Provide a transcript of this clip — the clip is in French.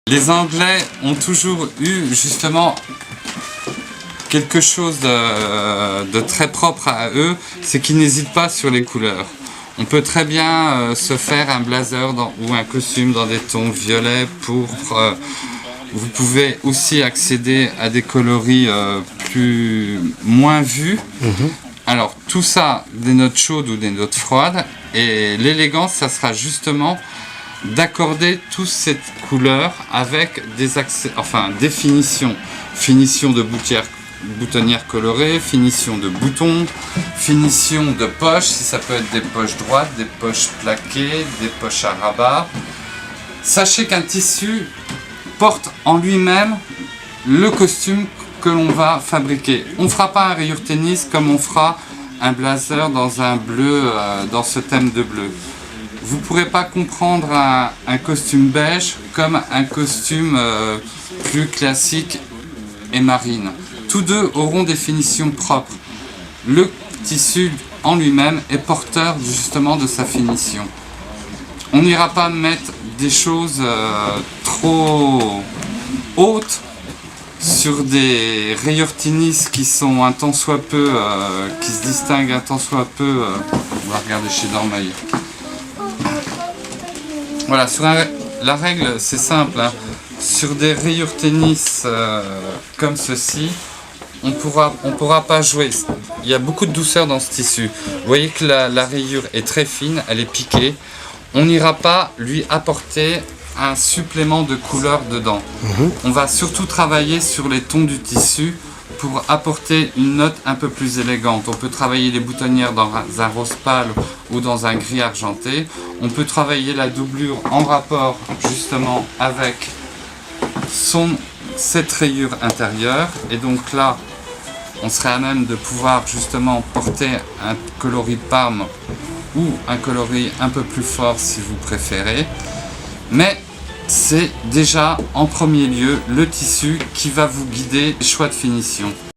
Les Anglais ont toujours eu justement quelque chose de très propre à eux, c'est qu'ils n'hésitent pas sur les couleurs. On peut très bien se faire un blazer ou un costume dans des tons violets, pourpre. Vous pouvez aussi accéder à des coloris moins vus. Alors tout ça, des notes chaudes ou des notes froides. Et l'élégance, ça sera justement d'accorder toutes ces couleurs avec des finitions. Finition de boutonnière colorée, finition de boutons, finition de poches, si ça peut être des poches droites, des poches plaquées, des poches à rabat. Sachez qu'un tissu porte en lui-même le costume que l'on va fabriquer. On ne fera pas un rayure tennis comme on fera un blazer dans un bleu, dans ce thème de bleu. Vous ne pourrez pas comprendre un costume beige comme un costume plus classique et marine. Tous deux auront des finitions propres. Le tissu en lui-même est porteur justement de sa finition. On n'ira pas mettre des choses trop hautes sur des rayures tennis qui sont un tant soit peu, qui se distinguent un tant soit peu. On va regarder chez Dormeuil. Voilà, la règle c'est simple, hein. Sur des rayures tennis comme ceci, on pourra pas jouer. Il y a beaucoup de douceur dans ce tissu. Vous voyez que la rayure est très fine, elle est piquée. On n'ira pas lui apporter un supplément de couleur dedans. On va surtout travailler sur les tons du tissu pour apporter une note un peu plus élégante. On peut travailler les boutonnières dans un rose pâle ou dans un gris argenté. On peut travailler la doublure en rapport justement avec cette rayure intérieure. Et donc là, on serait à même de pouvoir justement porter un coloris Parme ou un coloris un peu plus fort si vous préférez. Mais c'est déjà en premier lieu le tissu qui va vous guider les choix de finition.